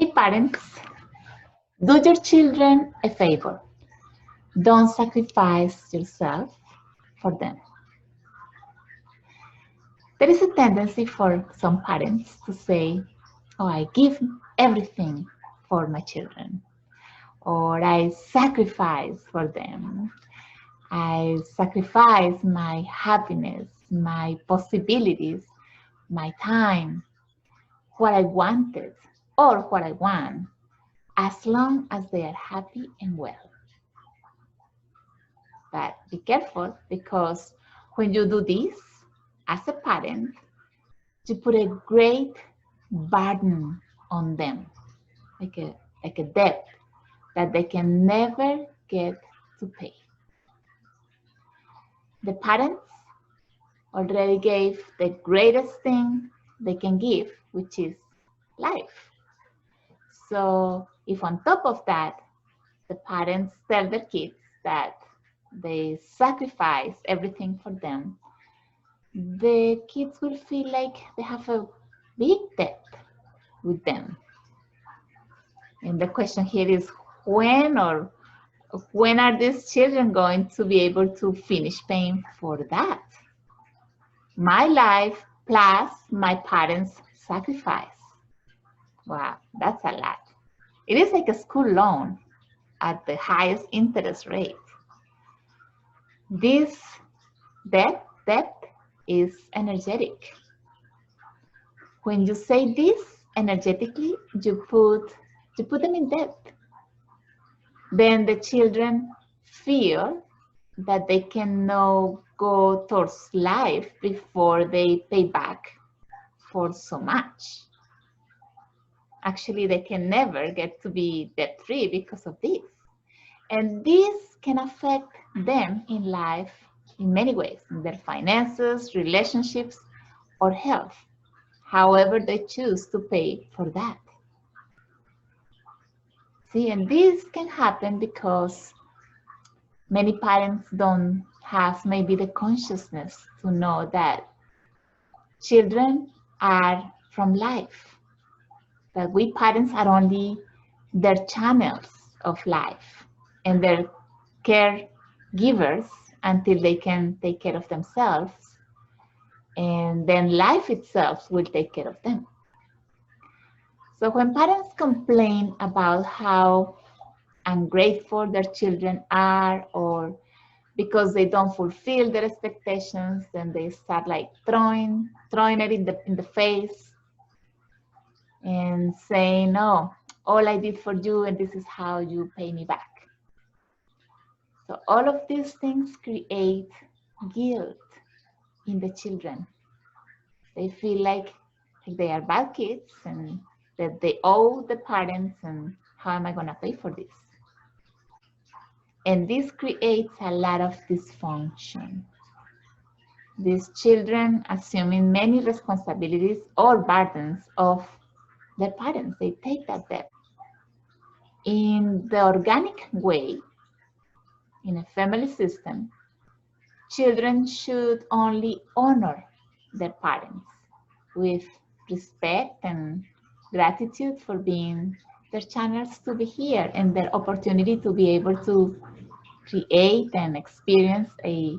Hey parents, do your children a favor. Don't sacrifice yourself for them. There is a tendency for some parents to say, oh, I give everything for my children, or I sacrifice for them. I sacrifice my happiness, my possibilities, my time, what I wanted, or what I want, as long as they are happy and well. But be careful, because when you do this as a parent, you put a great burden on them, like a debt that they can never get to pay. The parents already gave the greatest thing they can give, which is life. So if on top of that, the parents tell their kids that they sacrifice everything for them, the kids will feel like they have a big debt with them. And the question here is when are these children going to be able to finish paying for that? My life plus my parents' sacrifice. Wow, that's a lot. It is like a school loan at the highest interest rate. This debt is energetic. When you say this energetically, you put them in debt. Then the children feel that they can now go towards life before they pay back for so much. Actually, they can never get to be debt-free because of this. And this can affect them in life in many ways, in their finances, relationships, or health, however they choose to pay for that. See, and this can happen because many parents don't have maybe the consciousness to know that children are from life, that we parents are only their channels of life and their caregivers until they can take care of themselves, and then life itself will take care of them. So when parents complain about how ungrateful their children are, or because they don't fulfill their expectations, then they start like throwing it in the face and saying, no, all I did for you and this is how you pay me back. So all of these things create guilt in the children. They feel like they are bad kids and that they owe the parents, and how am I going to pay for this? And this creates a lot of dysfunction. These children assuming many responsibilities or burdens of their parents. They take that debt. In the organic way, in a family system, children should only honor their parents with respect and gratitude for being their channels to be here and their opportunity to be able to create and experience a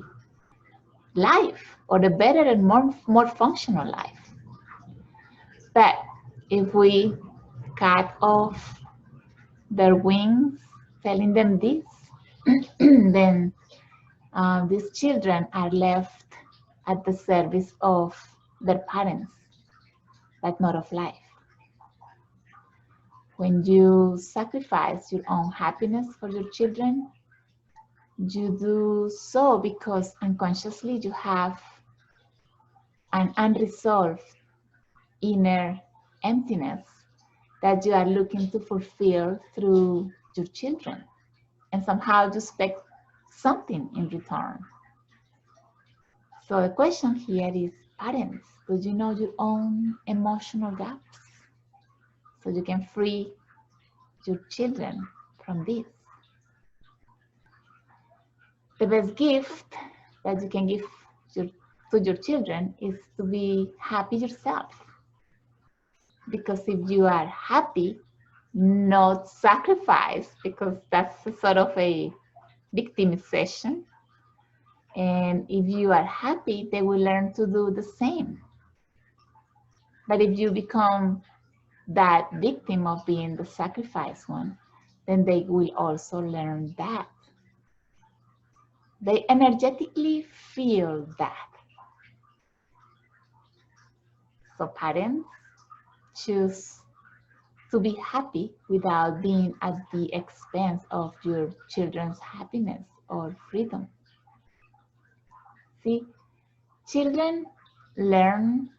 life, or a better and more functional life. But if we cut off their wings, telling them this, then these children are left at the service of their parents, but not of life. When you sacrifice your own happiness for your children, you do so because unconsciously you have an unresolved inner emptiness that you are looking to fulfill through your children, and somehow you expect something in return. So the question here is, parents, do you know your own emotional gaps so you can free your children from this? The best gift that you can give to your children is to be happy yourself. Because if you are happy, not sacrifice, because that's a sort of a victimization. And if you are happy, they will learn to do the same. But if you become that victim of being the sacrificed one, then they will also learn that. They energetically feel that. So parents choose to be happy without being at the expense of your children's happiness or freedom. See, children learn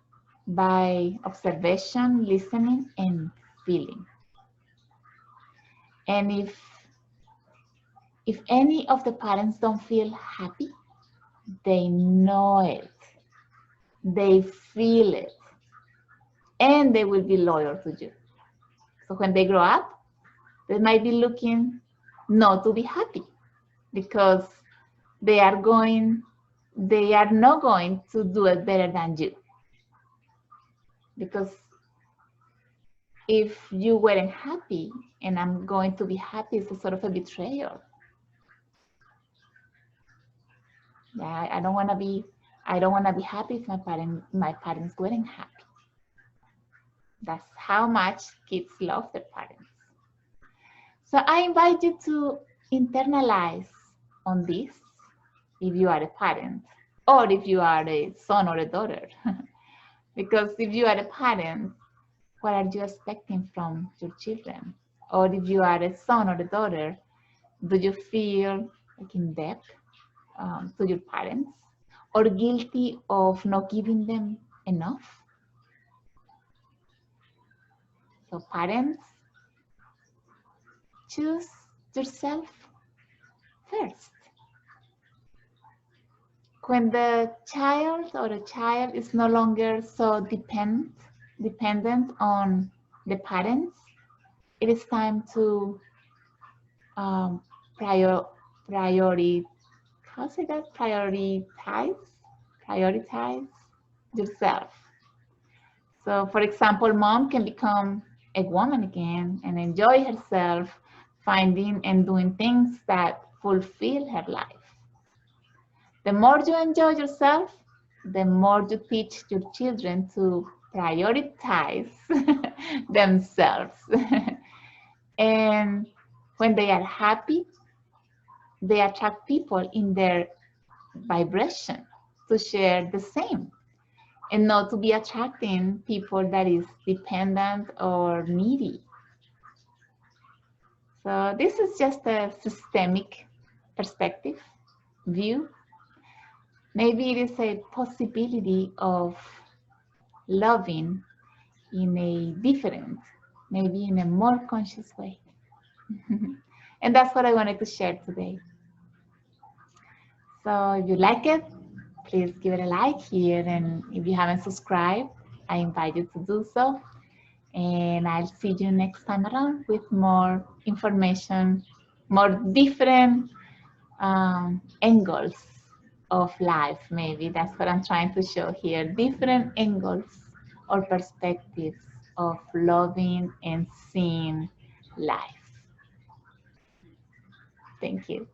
by observation, listening, and feeling. And if any of the parents don't feel happy, they know it, they feel it, and they will be loyal to you. So when they grow up, they might be looking not to be happy, because they are not going to do it better than you. Because if you weren't happy and I'm going to be happy, it's a sort of a betrayal. I don't want to be happy if my parents weren't happy. That's how much kids love their parents. So I invite you to internalize on this if you are a parent, or if you are a son or a daughter. Because if you are a parent, what are you expecting from your children? Or if you are a son or a daughter, do you feel like in debt to your parents, or guilty of not giving them enough? So parents, choose yourself first. When the child is no longer so dependent on the parents, it is time to prioritize yourself. So for example, mom can become a woman again and enjoy herself, finding and doing things that fulfill her life. The more you enjoy yourself, the more you teach your children to prioritize themselves. And when they are happy, they attract people in their vibration to share the same, and not to be attracting people that is dependent or needy. So this is just a systemic perspective view. Maybe it is a possibility of loving in a different, maybe in a more conscious way. And that's what I wanted to share today. So if you like it, please give it a like here. And if you haven't subscribed, I invite you to do so. And I'll see you next time around with more information, more different angles of life. Maybe that's what I'm trying to show here. Different angles or perspectives of loving and seeing life. Thank you.